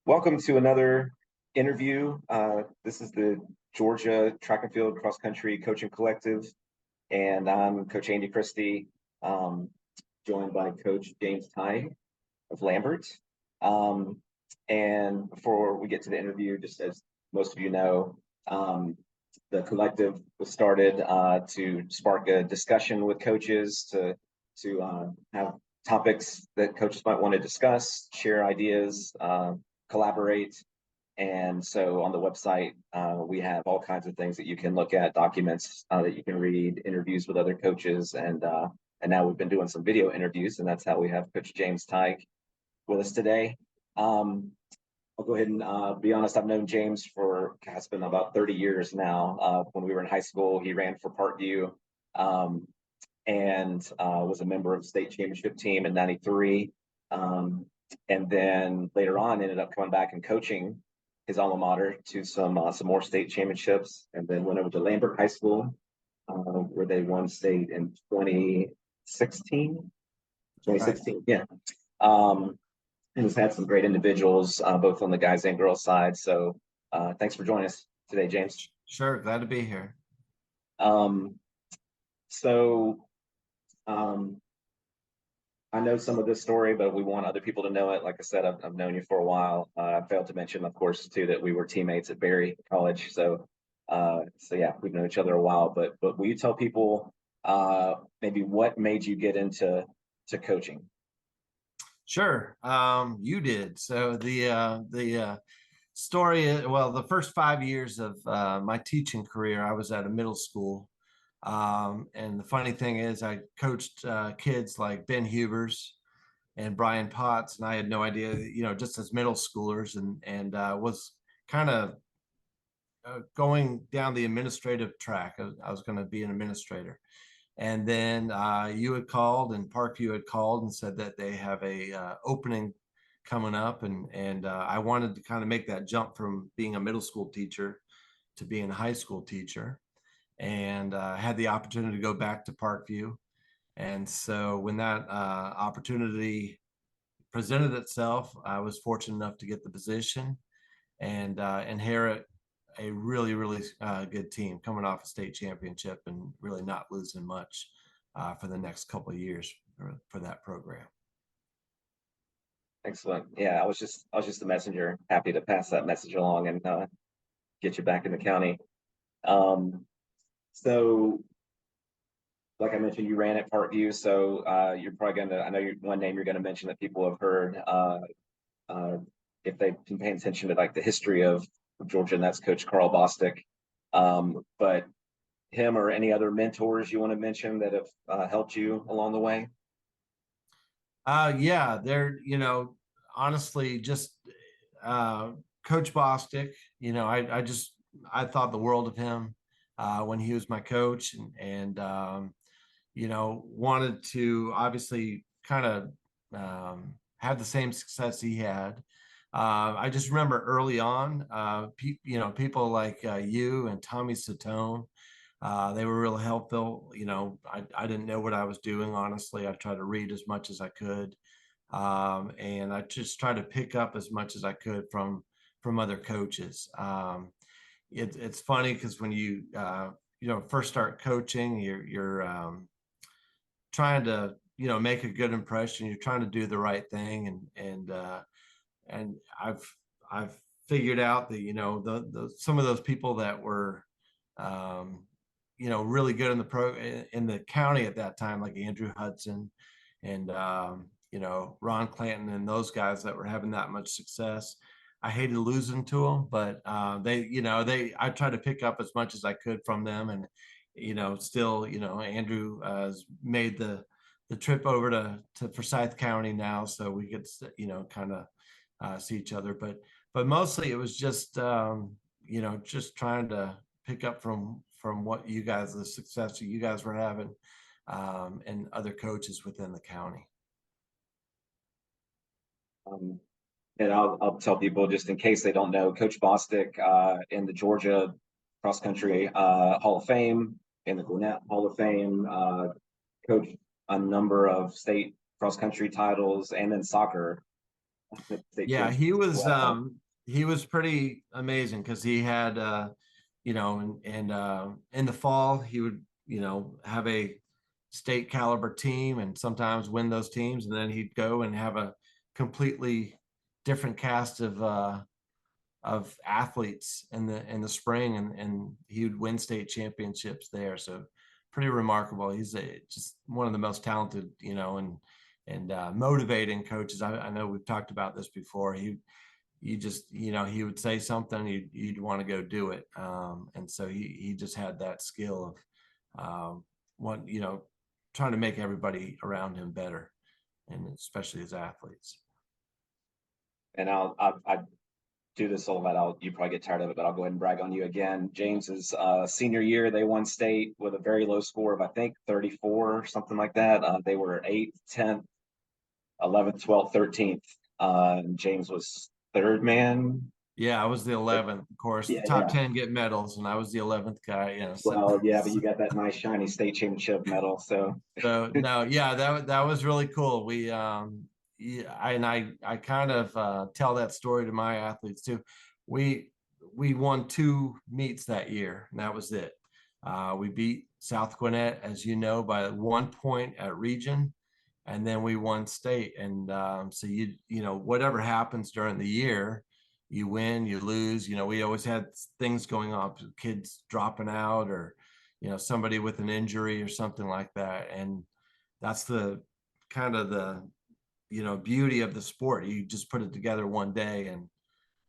Welcome to another interview. This is the Georgia Track and Field Cross Country Coaching Collective, and I'm Coach Andy Christie, um, joined by Coach James Tigue of Lambert. Um, and before we get to the interview, just as most of you know, the collective was started to spark a discussion with coaches to have topics that coaches might want to discuss, share ideas, collaborate. And so on the website, we have all kinds of things that you can look at, documents that you can read, interviews with other coaches, and now we've been doing some video interviews, and that's how we have Coach James Tigue with us today. I'll go ahead and be honest. I've known James for it's been about 30 years now. When we were in high school, he ran for Parkview and was a member of the state championship team in '93. And then later on ended up coming back and coaching his alma mater to some more state championships, and then went over to Lambert High School, where they won state in 2016. 2016, yeah. And has had some great individuals, both on the guys and girls side. So thanks for joining us today, James. Sure, glad to be here. So I know some of this story, but we want other people to know it. Like I said, I've known you for a while. I failed to mention, of course, too, that we were teammates at Berry College. So yeah, we've known each other a while. But will you tell people maybe what made you get into coaching? Sure, you did. So the story, well, the first 5 years of my teaching career, I was at a middle school. And the funny thing is, I coached kids like Ben Hubers and Brian Potts, and I had no idea, just as middle schoolers, and was kind of going down the administrative track. I was going to be an administrator. And then you had called, and Parkview had called and said that they have a opening coming up, and I wanted to kind of make that jump from being a middle school teacher to being a high school teacher, and had the opportunity to go back to Parkview. And so when that opportunity presented itself, I was fortunate enough to get the position and inherit a really, really good team coming off a state championship and really not losing much for the next couple of years for that program. Excellent. Yeah, I was just the messenger. Happy to pass that message along and get you back in the county. So, like I mentioned, you ran at Parkview, so you're probably going to. I know one name you're going to mention that people have heard if they've been paying attention to like the history of Georgia, and that's Coach Carl Bostic. But him or any other mentors you want to mention that have helped you along the way? Yeah, they're, honestly, just Coach Bostic, I thought the world of him when he was my coach, and wanted to obviously kind of have the same success he had. I just remember early on, people like you and Tommy Satone, they were real helpful. I didn't know what I was doing, honestly. I tried to read as much as I could. And I just tried to pick up as much as I could from other coaches. It's funny because when you first start coaching, you're trying to make a good impression. You're trying to do the right thing, and I've figured out that the some of those people that were really good in the county at that time, like Andrew Hudson and Ron Clanton and those guys that were having that much success. I hated losing to them, but I tried to pick up as much as I could from them, and still, Andrew has made the trip over to Forsyth County now, so we get kind of see each other. But mostly it was just just trying to pick up from what you guys, the success that you guys were having, and other coaches within the county. And I'll tell people, just in case they don't know, Coach Bostic in the Georgia Cross Country Hall of Fame, in the Gwinnett Hall of Fame, coached a number of state cross country titles, and then soccer State Yeah, champions as well. he was pretty amazing because he had you know, and in the fall he would, you know, have a state caliber team and sometimes win those teams, and then he'd go and have a completely different cast of athletes in the spring, and he would win state championships there. So pretty remarkable. He's just one of the most talented, you know, and motivating coaches. I know we've talked about this before. You just, you know, he would say something, you'd want to go do it. And so he just had that skill of one, you know, trying to make everybody around him better, and especially his athletes. And I do this a lot. You probably get tired of it, but I'll go ahead and brag on you again. James's senior year, they won state with a very low score of I think 34 or something like that. They were 8th, 10th, 11th, 12th, 13th. James was third man. Yeah, I was the 11th. Of course, the Yeah, top yeah. 10 get medals, and I was the 11th guy. You know, so Well, yeah, but you got that nice shiny state championship medal. So so no, yeah, that was really cool. We yeah, I kind of tell that story to my athletes too. We we won two meets that year, and that was it. We beat South Gwinnett, as you know, by 1 point at region, and then we won state. And so you know, whatever happens during the year, you win, you lose. You know, we always had things going on, kids dropping out, or you know, somebody with an injury or something like that. And that's the kind of the, you know, beauty of the sport. You just put it together one day,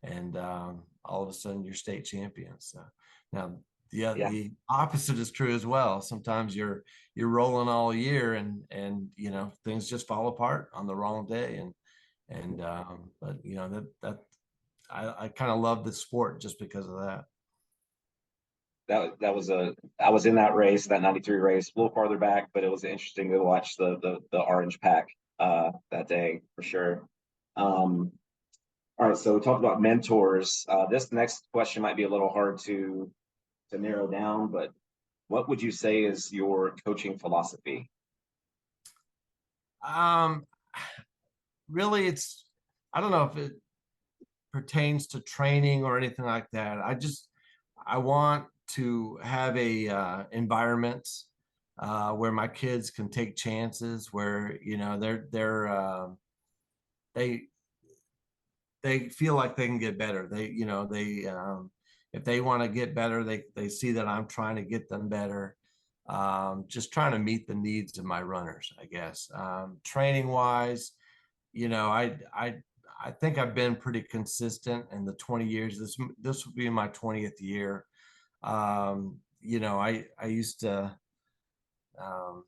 and all of a sudden you're state champions. So now yeah, the opposite is true as well. Sometimes you're rolling all year, and you know, things just fall apart on the wrong day. And but you know, that I kind of love the sport just because of that. that was I was in that race, that 93 race, a little farther back, but it was interesting to watch the orange pack that day for sure. Um, all right, so we talked about mentors. This next question might be a little hard to narrow down, but what would you say is your coaching philosophy? Um, Really, it's, I don't know if it pertains to training or anything like that. I want to have a environment where my kids can take chances, where you know they they feel like they can get better. They, you know, they if they want to get better, they see that I'm trying to get them better. Just trying to meet the needs of my runners, I guess. Training wise, you know, I think I've been pretty consistent in the 20 years. This will be my 20th year. You know, I used to um,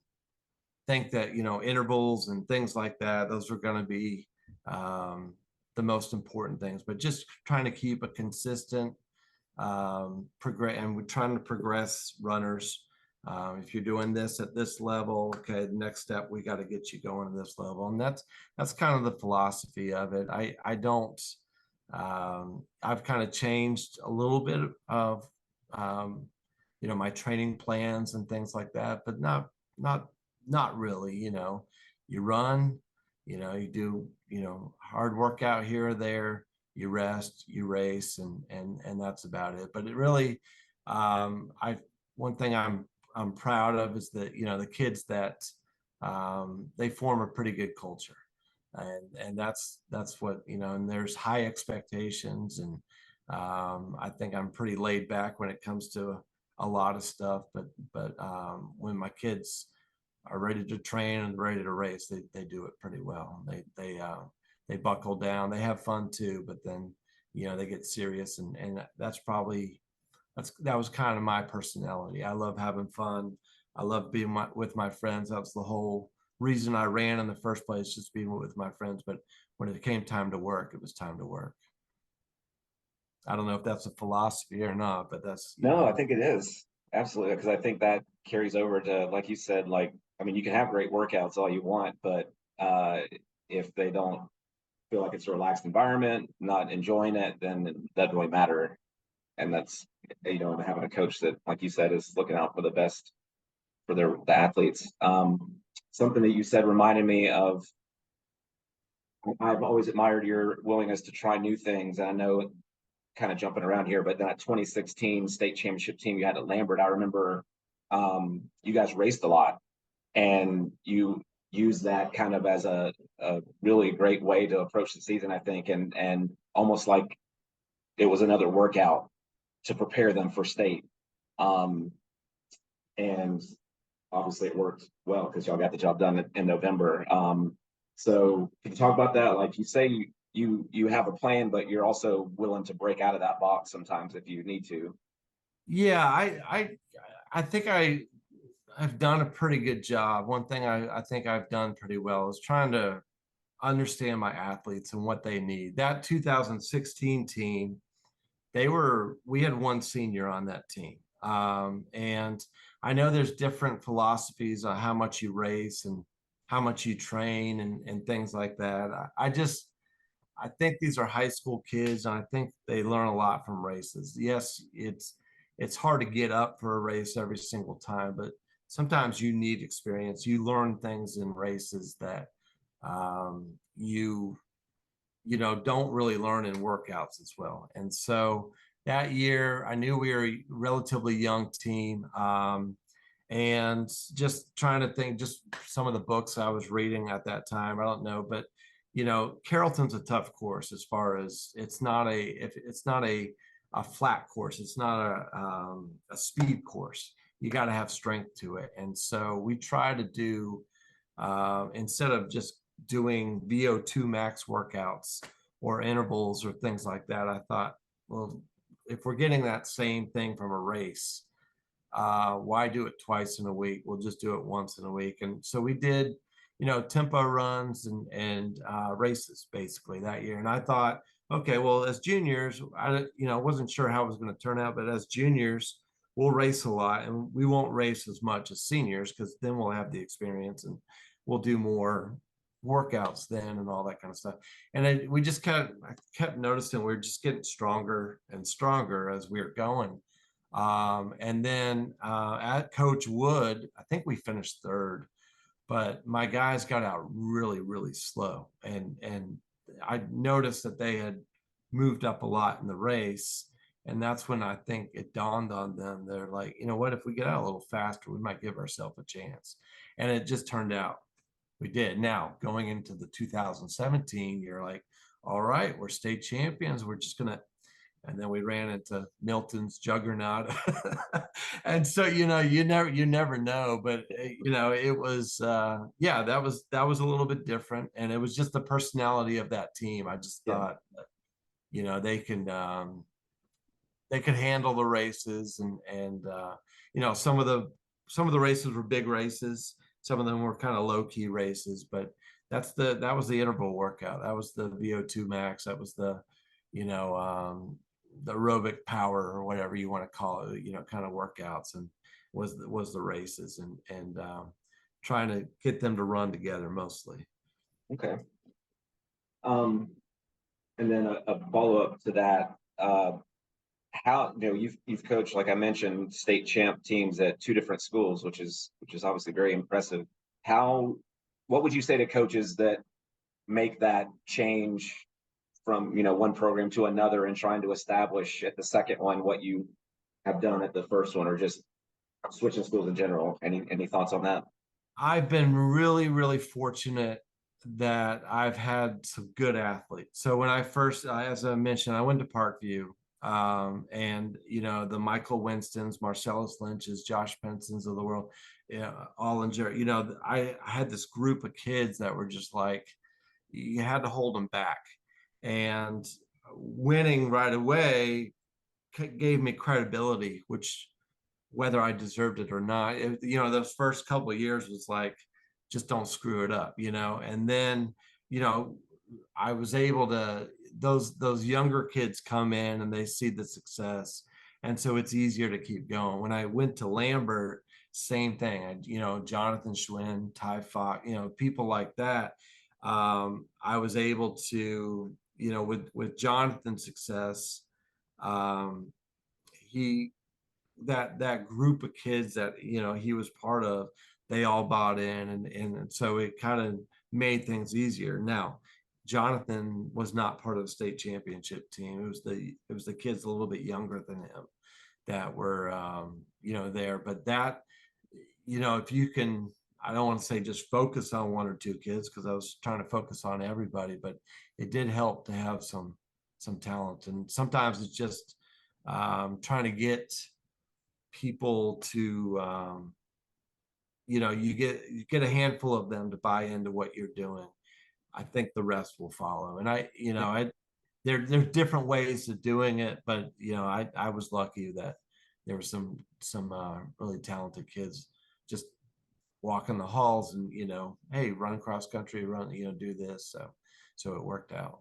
think that, you know, intervals and things like that, those were going to be the most important things, but just trying to keep a consistent progress, and we're trying to progress runners. If you're doing this at this level, okay, the next step, we got to get you going to this level. And that's kind of the philosophy of it. I don't I've kind of changed a little bit of um, you know, my training plans and things like that, but not not really. You know, you run, you know, you do, you know, hard workout here or there, you rest, you race, and that's about it. But it really, I one thing I'm proud of is that, you know, the kids that they form a pretty good culture, and that's what, you know, and there's high expectations, and I think I'm pretty laid back when it comes to a lot of stuff, but when my kids are ready to train and ready to race, they do it pretty well. They buckle down, they have fun too, but then, you know, they get serious, and that's probably that was kind of my personality. I love having fun. I love being with my friends. That was the whole reason I ran in the first place, just being with my friends. But when it came time to work, it was time to work. I don't know if that's a philosophy or not, but that's, you No, I know, think it is absolutely because I think that carries over to, like you said, like I mean, you can have great workouts all you want, but if they don't feel like it's a relaxed environment, not enjoying it, then it doesn't really matter. And that's, you know, having a coach that, like you said, is looking out for the best for the athletes. Something that you said reminded me of I've always admired your willingness to try new things. And I know, kind of jumping around here, but that 2016 state championship team you had at Lambert, I remember you guys raced a lot, and you used that kind of as a really great way to approach the season, I think, and almost like it was another workout to prepare them for state. Um, and obviously it worked well because y'all got the job done in November. So can you talk about that? Like you say, you have a plan, but you're also willing to break out of that box sometimes if you need to. Yeah, I think I've done a pretty good job. One thing I think I've done pretty well is trying to understand my athletes and what they need. That 2016 team, we had one senior on that team. And I know there's different philosophies on how much you race and how much you train and things like that. I think these are high school kids, and I think they learn a lot from races. Yes, it's hard to get up for a race every single time, but sometimes you need experience. You learn things in races that you don't really learn in workouts as well. And so that year, I knew we were a relatively young team. And just trying to think, just some of the books I was reading at that time, I don't know, but Carrollton's a tough course as far as it's not a flat course. It's not a speed course. You got to have strength to it. And so we try to do, instead of just doing VO2 max workouts or intervals or things like that, I thought, well, if we're getting that same thing from a race, why do it twice in a week? We'll just do it once in a week. And so we did, tempo runs and races basically that year. And I thought, okay, well, as juniors, I wasn't sure how it was going to turn out, but as juniors, we'll race a lot and we won't race as much as seniors because then we'll have the experience and we'll do more workouts then and all that kind of stuff. And we just I kept noticing we were just getting stronger and stronger as we were going. And then at Coach Wood, I think we finished third, but my guys got out really, really slow. And I noticed that they had moved up a lot in the race. And that's when I think it dawned on them. They're like, you know what, if we get out a little faster, we might give ourselves a chance. And it just turned out we did. Now, going into the 2017, you're like, all right, we're state champions. We're just going to, and then we ran into Milton's juggernaut. And so, you never know, but it was, yeah, that was a little bit different. And it was just the personality of that team. I just Yeah. thought, they could handle the races and some of the races were big races. Some of them were kind of low key races, but that was the interval workout. That was the VO2 max. That was the aerobic power or whatever you want to call it, kind of workouts, and was the races and trying to get them to run together mostly. Okay. Um, and then a follow up to that. How you've coached, like I mentioned, state champ teams at two different schools, which is obviously very impressive. How what would you say to coaches that make that change from one program to another and trying to establish at the second one what you have done at the first one, or just switching schools in general? Any thoughts on that? I've been really, really fortunate that I've had some good athletes. So when as I mentioned, I went to Parkview, and the Michael Winstons, Marcellus Lynch's, Josh Penson's of the world, all in Jerry. I had this group of kids that were just like you had to hold them back, and winning right away gave me credibility, which whether I deserved it or not. Those first couple of years was like, just don't screw it up, And then, you know, I was able to. Those younger kids come in and they see the success, and so it's easier to keep going. When I went to Lambert, same thing. Jonathan Schwinn, Ty Fox, people like that. I was able to, with Jonathan's success, um, he that group of kids that he was part of, they all bought in, and so it kind of made things easier. Now Jonathan was not part of the state championship team. It was the kids a little bit younger than him that were there. But that, if you can, I don't want to say just focus on one or two kids, because I was trying to focus on everybody, but it did help to have some talent. And sometimes it's just trying to get people to you get a handful of them to buy into what you're doing. I think the rest will follow. And there's different ways of doing it, but I was lucky that there were some really talented kids just walking the halls and hey, run cross country, run, do this. So it worked out.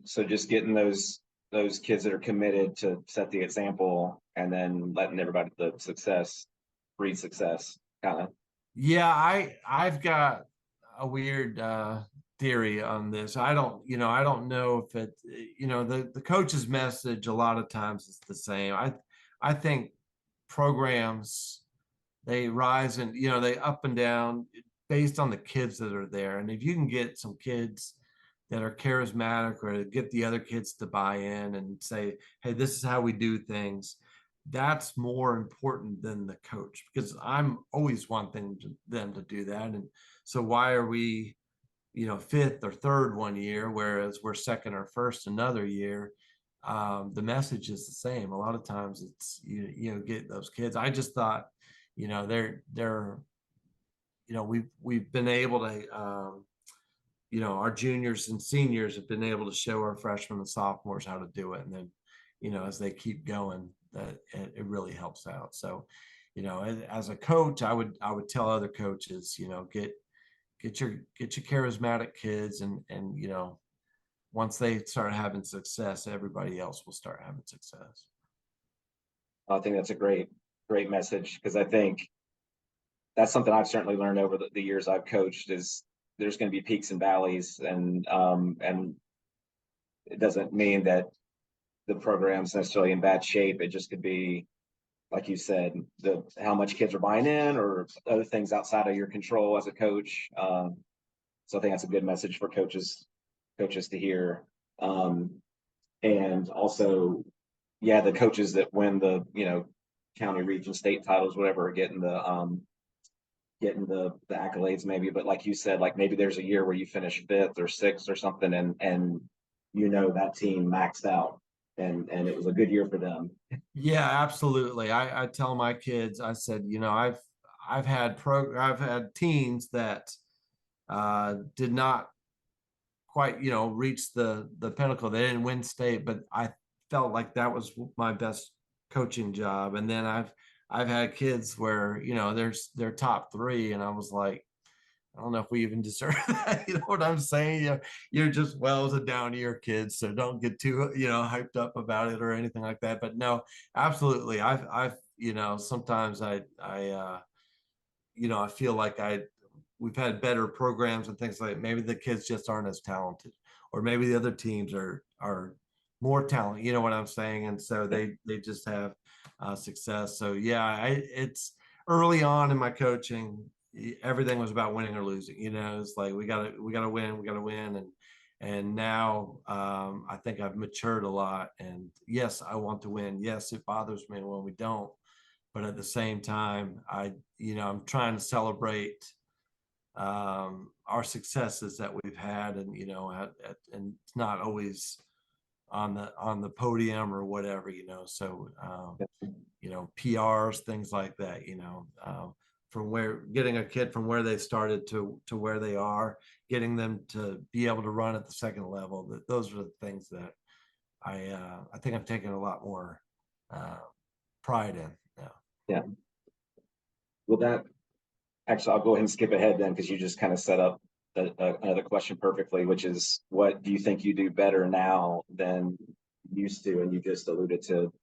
So just getting those kids that are committed to set the example, and then letting everybody the success breed success, kind of. Yeah, I've got a weird theory on this. I don't know if it, the coach's message a lot of times is the same. I think programs, they rise and they up and down based on the kids that are there. And if you can get some kids that are charismatic, or get the other kids to buy in and say, hey, this is how we do things, that's more important than the coach, because I'm always wanting them to do that. And so why are we fifth or third one year, whereas we're second or first another year? The message is the same. A lot of times it's get those kids. I just thought they're we've been able to our juniors and seniors have been able to show our freshmen and sophomores how to do it. And then as they keep going, that it really helps out. So as a coach, I would tell other coaches, get your charismatic kids, and once they start having success, everybody else will start having success. I think that's a great message, because I think that's something I've certainly learned over the years I've coached, is there's going to be peaks and valleys, and it doesn't mean that the program's necessarily in bad shape. It just could be, like you said, how much kids are buying in, or other things outside of your control as a coach. So I think that's a good message for coaches to hear. And also, yeah, the coaches that win the county, region, state titles, whatever, are getting the accolades maybe. But like you said, like maybe there's a year where you finish fifth or sixth or something, and that team maxed out, and it was a good year for them. Yeah, absolutely. I tell my kids, I said, I've had teams that did not quite reach the pinnacle. They didn't win state, but I felt like that was my best coaching job. And then I've had kids where they're top three, and I was like, I don't know if we even deserve that. You know what I'm saying? You're just, well, it was a down year, kids, so don't get too hyped up about it or anything like that. But no, absolutely. I've sometimes I feel like we've had better programs and things like, maybe the kids just aren't as talented, or maybe the other teams are more talented. You know what I'm saying? And so they just have success. So yeah, it's early on in my coaching, everything was about winning or losing. It's like we gotta win. And now I think I've matured a lot. And yes, I want to win. Yes, it bothers me when we don't. But at the same time, I'm trying to celebrate our successes that we've had, and and it's not always on the podium or whatever. So PRs, things like that. From getting a kid from where they started to where they are, getting them to be able to run at the second level. Those are the things that I think I've taken a lot more pride in. Yeah. Well, that actually, I'll go ahead and skip ahead then, because you just kind of set up another question perfectly, which is, what do you think you do better now than you used to? And you just alluded to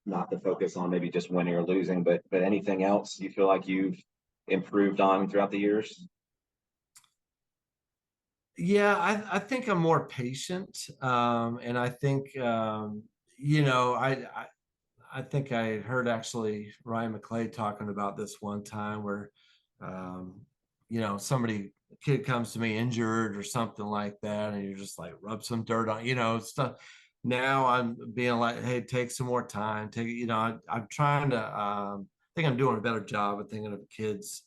not the focus on maybe just winning or losing, but anything else you feel like you've improved on throughout the years? Yeah, I think I'm more patient, and I think I think I heard actually Ryan McClay talking about this one time, where somebody, a kid comes to me injured or something like that, and you're just like, rub some dirt on, stuff. Now I'm being like, hey, take some more time. I'm trying to, I think I'm doing a better job of thinking of kids'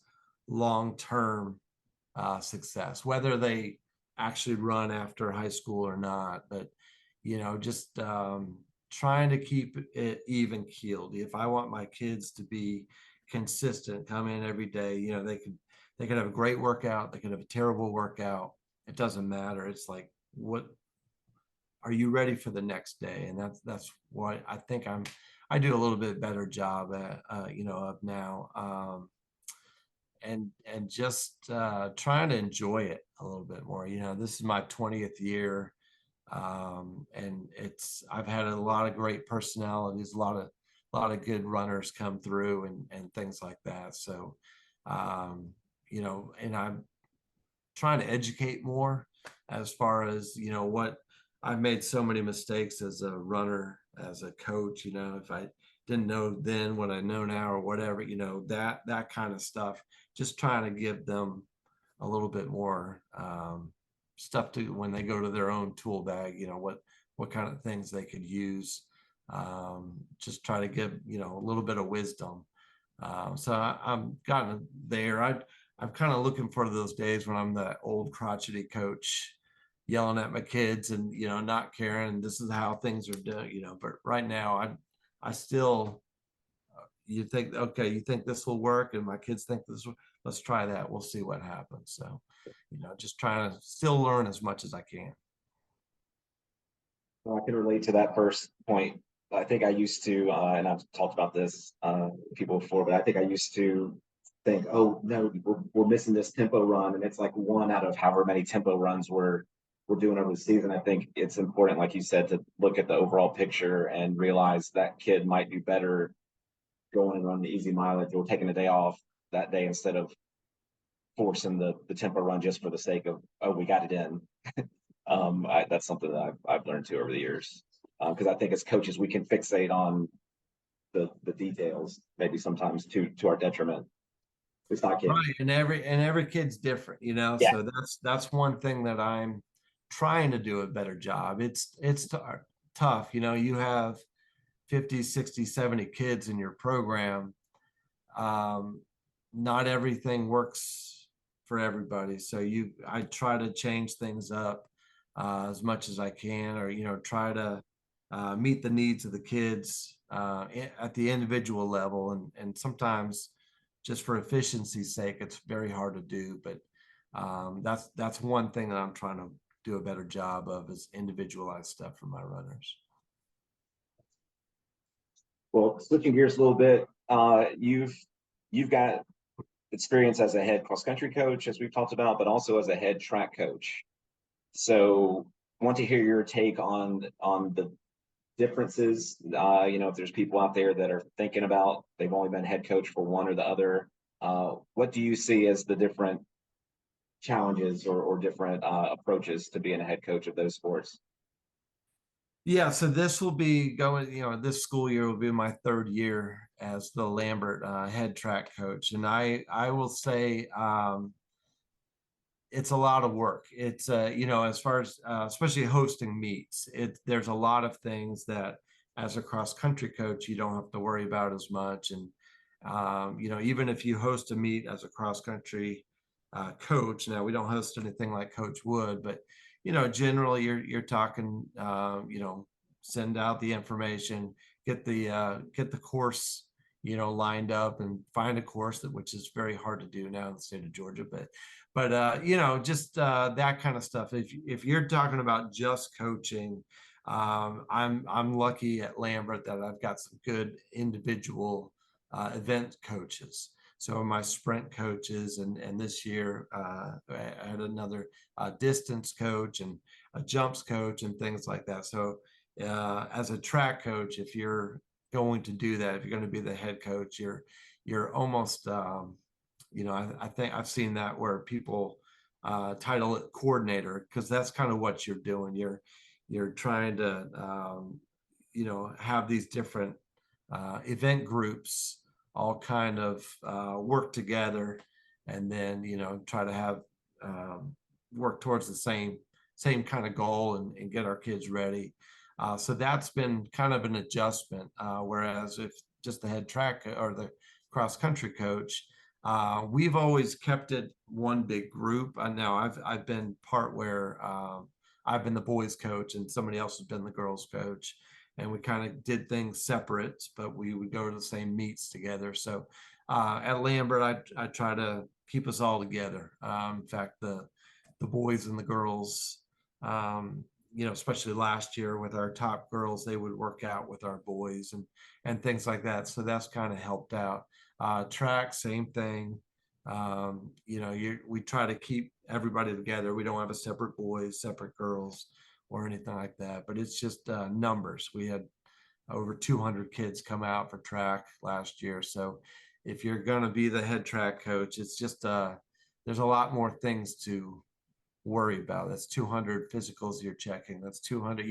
long-term success, whether they actually run after high school or not. But, just trying to keep it even keeled. If I want my kids to be consistent, come in every day, they could have a great workout, they could have a terrible workout. It doesn't matter. It's like, what are you ready for the next day? And that's what I think I do a little bit better job at, of now. And just trying to enjoy it a little bit more. This is my 20th year, and I've had a lot of great personalities, a lot of good runners come through, and things like that. So, and I'm trying to educate more as far as what I've made so many mistakes as a runner, as a coach. If I didn't know then what I know now or whatever, that kind of stuff. Just trying to give them a little bit more stuff to when they go to their own tool bag. What kind of things they could use. Just try to give a little bit of wisdom. So I'm gotten there. I'm kind of looking for those days when I'm the old crotchety coach yelling at my kids and not caring, this is how things are done. But right now I still, you think, okay, you think this will work, and my kids think this will, let's try that, we'll see what happens. So just trying to still learn as much as I can. Well, I can relate to that first point. I think I used to, and I've talked about this with people before, but I think I used to think, oh no, we're missing this tempo run, and it's like one out of however many tempo runs we're doing over the season. I think it's important, like you said, to look at the overall picture and realize that kid might do better going and running the easy mileage or taking a day off that day instead of forcing the tempo run just for the sake of, oh, we got it in. That's something that I've learned too over the years, because I think as coaches we can fixate on the details maybe sometimes to our detriment. It's not kidding. Right, and every kid's different, Yeah. so that's one thing that I'm trying to do a better job. It's tough. You have 50, 60, 70 kids in your program. um, Not everything works for everybody, so I try to change things up as much as I can, or try to meet the needs of the kids at the individual level. And sometimes, just for efficiency's sake, it's very hard to do. But that's one thing that I'm trying to do a better job of, is individualized stuff for my runners. Well, switching gears a little bit, you've got experience as a head cross country coach, as we've talked about, but also as a head track coach. So, I want to hear your take on the differences. If there's people out there that are thinking about, they've only been head coach for one or the other, what do you see as the different challenges or different approaches to being a head coach of those sports? Yeah, so this will be going, this school year will be my third year as the Lambert head track coach. And I will say, it's a lot of work. It's as far as especially hosting meets, there's a lot of things that as a cross country coach you don't have to worry about as much. And even if you host a meet as a cross country coach, now we don't host anything like Coach would, but generally you're talking, send out the information, get the course lined up, and find a course which is very hard to do now in the state of Georgia. But just that kind of stuff. If you're talking about just coaching, I'm lucky at Lambert that I've got some good individual event coaches. So my sprint coaches, and this year I had another distance coach and a jumps coach and things like that. So as a track coach, if you're going to do that, if you're going to be the head coach, you're almost I think I've seen that where people title it coordinator, because that's kind of what you're doing. You're trying to have these different event groups all kind of work together and then, try to have, work towards the same kind of goal, and get our kids ready. So that's been kind of an adjustment. Whereas if just the head track or the cross country coach, we've always kept it one big group. I know I've been part where, I've been the boys coach and somebody else has been the girls coach, and we kind of did things separate, but we would go to the same meets together. So at Lambert, I try to keep us all together. In fact, the boys and the girls, especially last year with our top girls, they would work out with our boys and things like that. So that's kind of helped out. Track, same thing. We try to keep everybody together. We don't have a separate boys, separate girls, or anything like that. But it's just numbers. We had over 200 kids come out for track last year. So if you're going to be the head track coach, it's just there's a lot more things to worry about. That's 200 physicals you're checking. That's 200,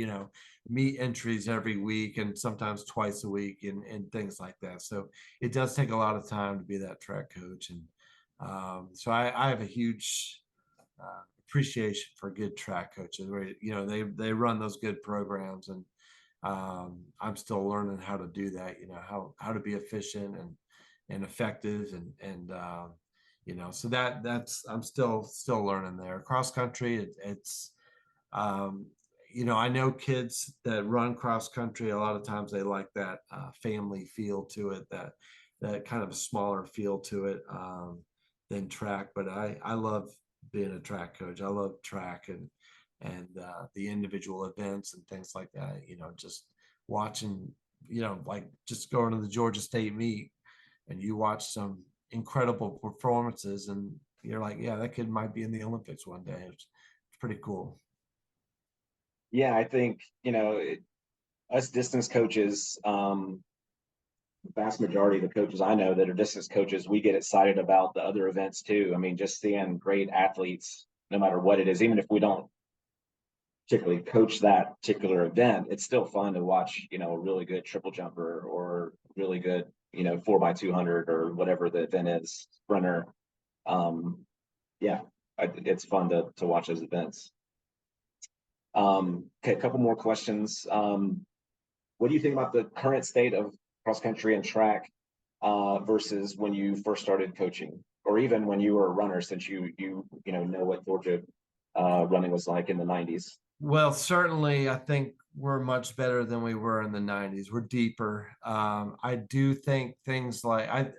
meet entries every week and sometimes twice a week, and things like that. So it does take a lot of time to be that track coach. And so I have a huge appreciation for good track coaches where, they run those good programs, and I'm still learning how to do that, how to be efficient and effective, and so that's I'm still learning there. Cross country, it's I know kids that run cross country, a lot of times they like that family feel to it, that kind of smaller feel to it, than track. But I love being a track coach. I love track and the individual events and things like that. Just watching, like just going to the Georgia State meet, and you watch some incredible performances, and you're like, yeah, that kid might be in the Olympics one day. It's pretty cool. Yeah, I think, us distance coaches, the vast majority of the coaches I know that are distance coaches, we get excited about the other events too. I mean, just seeing great athletes, no matter what it is, even if we don't particularly coach that particular event, it's still fun to watch, a really good triple jumper or really good, 4x200 or whatever the event is, sprinter. Yeah, it's fun to watch those events. Okay, a couple more questions. What do you think about the current state of cross country and track versus when you first started coaching, or even when you were a runner, since you know what Georgia running was like in the 90s? Well, certainly, I think we're much better than we were in the 90s. We're deeper. I do think things like I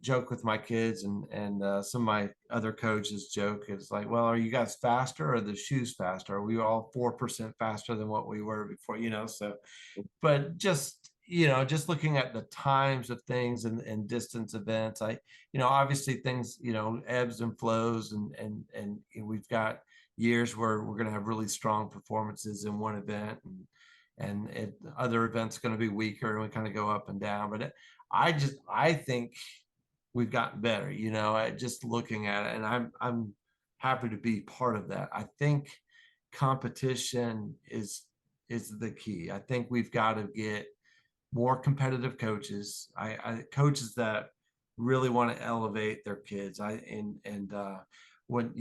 joke with my kids, and some of my other coaches joke. It's like, well, are you guys faster, or are the shoes faster? Are we all 4% faster than what we were before? So, but just looking at the times of things and distance events, obviously things, ebbs and flows, and we've got years where we're going to have really strong performances in one event, and other events going to be weaker, and we kind of go up and down. But I think we've gotten better, just looking at it, and I'm happy to be part of that. I think competition is the key. I think we've got to get more competitive coaches. Coaches that really want to elevate their kids. When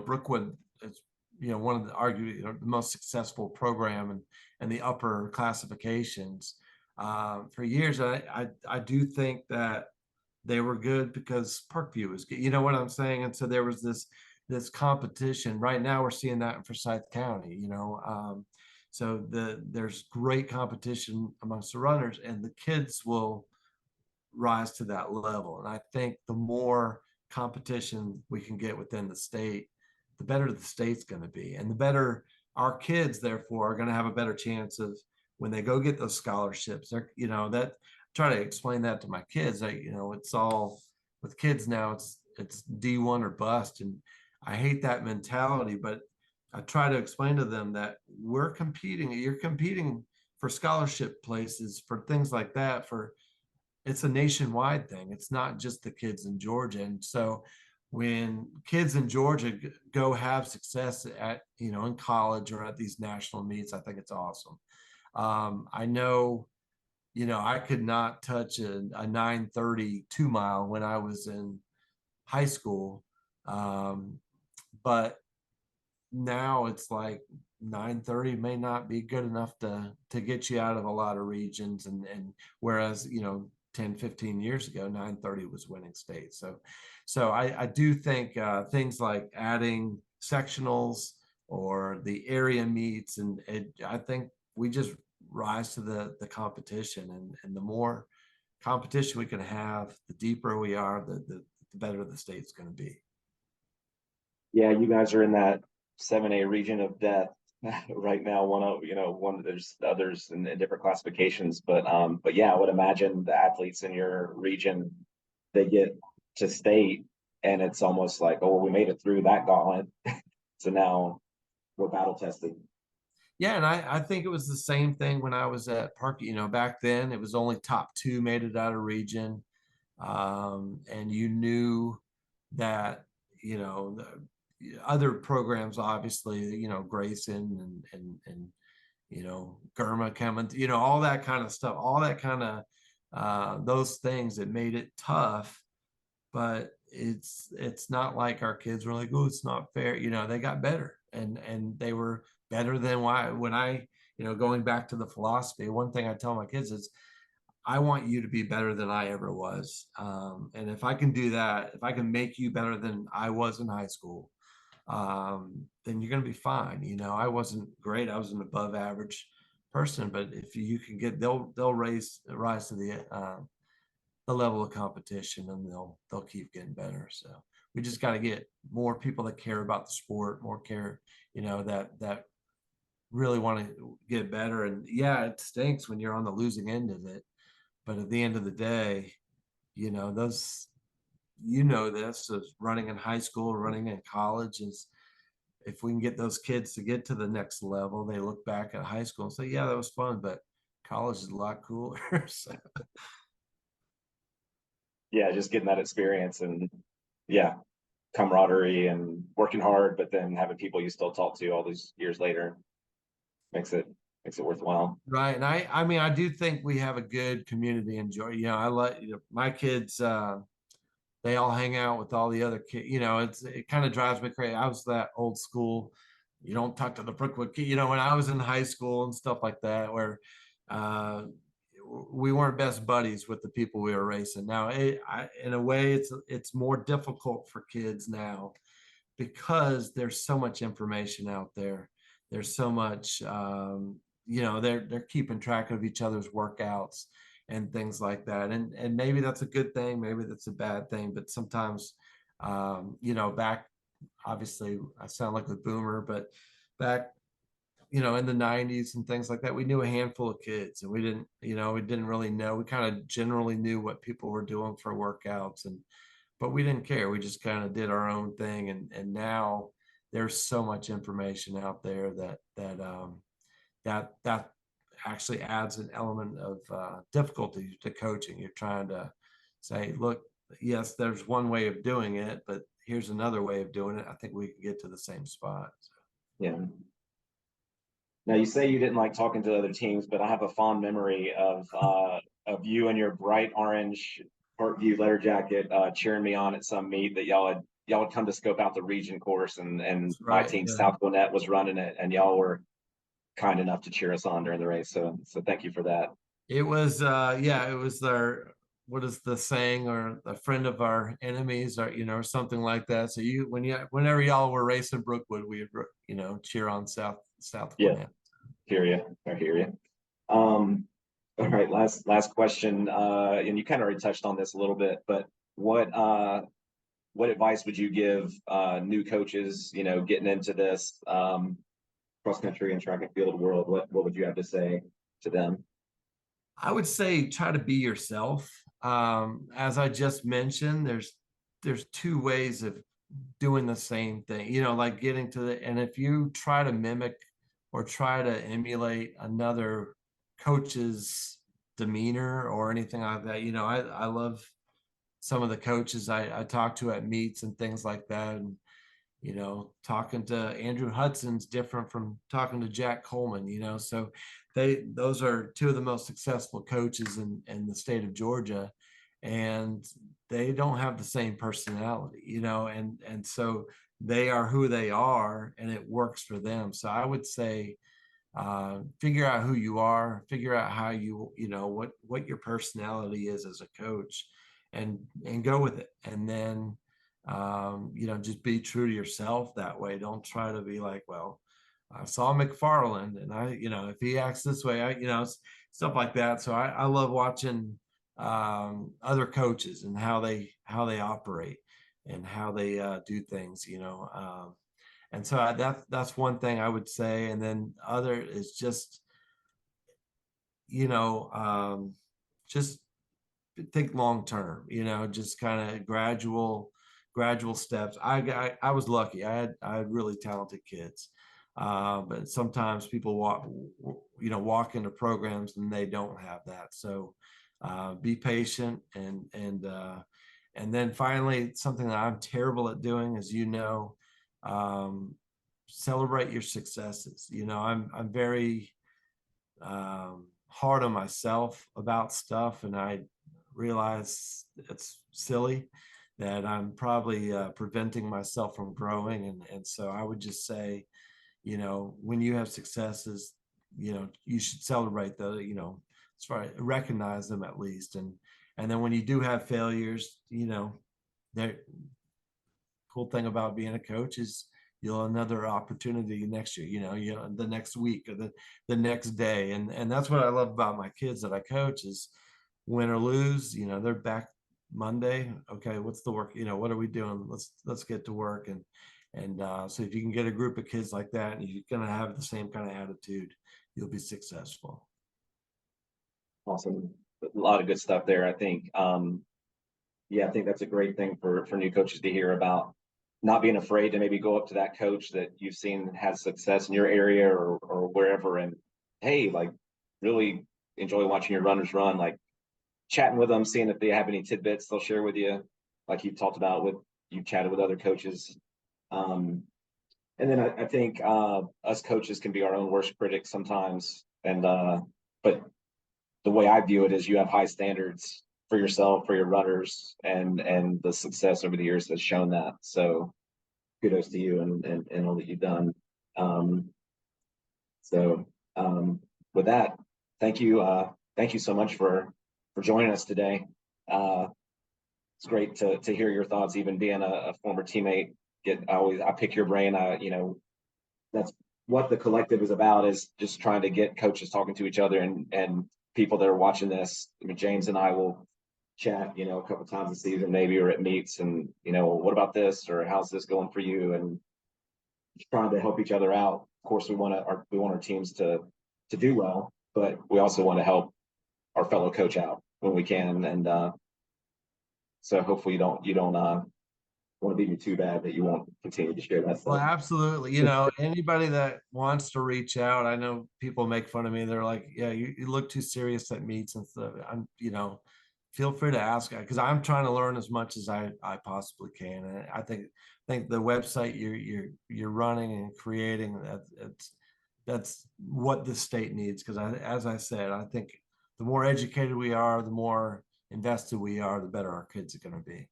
Brookwood is one of the arguably the most successful program and the upper classifications for years. I do think that they were good because Parkview was good. You know what I'm saying? And so there was this competition. Right now we're seeing that in Forsyth County. So there's great competition amongst the runners, and the kids will rise to that level. And I think the more competition we can get within the state, the better the state's going to be, and the better our kids, therefore, are going to have a better chance of when they go get those scholarships. They're, that try to explain that to my kids. It's all with kids now. It's D1 or bust, and I hate that mentality, but I try to explain to them that we're competing. You're competing for scholarship places, for things like that. It's a nationwide thing. It's not just the kids in Georgia. And so when kids in Georgia go have success at, in college or at these national meets, I think it's awesome. I know I could not touch a 9:30 2 mile when I was in high school. Um, but now it's like 9:30 may not be good enough to get you out of a lot of regions, and whereas 10, 15 years ago 9:30 was winning state. So I do think things like adding sectionals or the area meets, and I think we just rise to the competition, and the more competition we can have, the deeper we are, the better the state's going to be. Yeah, you guys are in that 7A region of death right now. There's others in different classifications, but yeah, I would imagine the athletes in your region, they get to state and it's almost like, oh, we made it through that gauntlet. So now we're battle tested. Yeah, and I think it was the same thing when I was at Park. Back then it was only top two made it out of region, and you knew that the other programs, obviously, Grayson and Germa coming, all that kind of stuff, all that kind of those things that made it tough. But it's not like our kids were like, oh, it's not fair. They got better, and they were better than why when I, going back to the philosophy, one thing I tell my kids is I want you to be better than I ever was. And if I can do that, if I can make you better than I was in high school, then you're going to be fine. I wasn't great. I was an above average person, but if you can get, they'll rise to the level of competition, and they'll keep getting better. So we just got to get more people that care about the sport, more care, that really want to get better. And yeah, it stinks when you're on the losing end of it, but at the end of the day, those, this is running in high school, running in college is, if we can get those kids to get to the next level, they look back at high school and say, yeah, that was fun, but college is a lot cooler. So, Yeah, just getting that experience and yeah, camaraderie and working hard, but then having people you still talk to all these years later makes it makes it worthwhile. right. And I mean, I do think we have a good community. Enjoy, I let my kids, they all hang out with all the other kids. It kind of drives me crazy. I was that old school. You don't talk to the Brookwood kid. When I was in high school and stuff like that, where uh, we weren't best buddies with the people we were racing. Now, in a way, it's more difficult for kids now because there's so much information out there. There's so much, they're keeping track of each other's workouts and things like that. And maybe that's a good thing, maybe that's a bad thing. But sometimes, back, obviously, I sound like a boomer, but back, in the 90s and things like that, we knew a handful of kids, and we didn't really know. We kind of generally knew what people were doing for workouts, but we didn't care. We just kind of did our own thing. And now there's so much information out there that actually adds an element of difficulty to coaching. You're trying to say, look, yes, there's one way of doing it, but here's another way of doing it. I think we can get to the same spot. Yeah. Now you say you didn't like talking to other teams, but I have a fond memory of you and your bright orange Parkview letter jacket cheering me on at some meet that y'all had come to scope out the region course, and That's my right. team Yeah. South Gwinnett was running it, and y'all were kind enough to cheer us on during the race. So thank you for that. It was yeah, it was their, what is the saying, or a friend of our enemies, or or something like that. So whenever y'all were racing Brookwood, we would cheer on South Yeah, Gwinnett. hear you. I hear you. Um, all right, last question. And you kind of already touched on this a little bit, but what advice would you give new coaches, getting into this cross country and track and field world? What would you have to say to them? I would say try to be yourself. As I just mentioned, there's two ways of doing the same thing, like getting to and if you try to mimic or try to emulate another coach's demeanor or anything like that, I love some of the coaches I talk to at meets and things like that. And talking to Andrew Hudson's different from talking to Jack Coleman, so those are two of the most successful coaches in the state of Georgia, and they don't have the same personality, and so they are who they are and it works for them. So I would say figure out who you are, figure out how what your personality is as a coach, and go with it. And then just be true to yourself that way. Don't try to be like, well, I saw McFarland and if he acts this way, stuff like that. So I love watching other coaches and how they operate and how they do things, and so that's one thing I would say. And then other is just, you know, just think long term, just kind of gradual steps. I was lucky. I had really talented kids. But sometimes people walk into programs and they don't have that. So be patient, and then finally, something that I'm terrible at doing, as um, celebrate your successes. I'm very hard on myself about stuff, and I realize it's silly that I'm probably preventing myself from growing. And so I would just say, when you have successes, you should celebrate recognize them at least. And then when you do have failures, the cool thing about being a coach is you'll another opportunity next year, the next week or the next day. And that's what I love about my kids that I coach is win or lose, they're back Monday. Okay, what's the work? What are we doing? Let's get to work. And so if you can get a group of kids like that and you're going to have the same kind of attitude, you'll be successful. Awesome. A lot of good stuff there. I think, I think that's a great thing for new coaches to hear about, not being afraid to maybe go up to that coach that you've seen has success in your area or wherever. And hey, like really enjoy watching your runners run, like chatting with them, seeing if they have any tidbits they'll share with you. Like you talked about you chatted with other coaches. And then I think us coaches can be our own worst critics sometimes. But the way I view it is you have high standards for yourself, for your runners, and the success over the years has shown that. So kudos to you and all that you've done. Um, so with that, thank you. Thank you so much for joining us today. It's great to hear your thoughts, even being a former teammate. I pick your brain. That's what the collective is about, is just trying to get coaches talking to each other and people that are watching this. I mean, James and I will chat, a couple times a season, maybe, or at meets, and what about this, or how's this going for you, and just trying to help each other out. Of course, we want our teams to do well, but we also want to help our fellow coach out when we can. And so hopefully you don't want to be me too bad that you won't continue to share that Well, stuff. absolutely. Anybody that wants to reach out, I know people make fun of me. They're like, yeah, you look too serious at meets and stuff. Feel free to ask, because I'm trying to learn as much as I possibly can. And I think the website you're running and creating, that's what the state needs. Because as I said, I think the more educated we are, the more invested we are, the better our kids are going to be.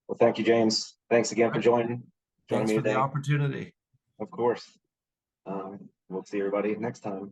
Well, thank you, James. Thanks again for joining Thanks me for the today. opportunity. Of course. We'll see everybody next time.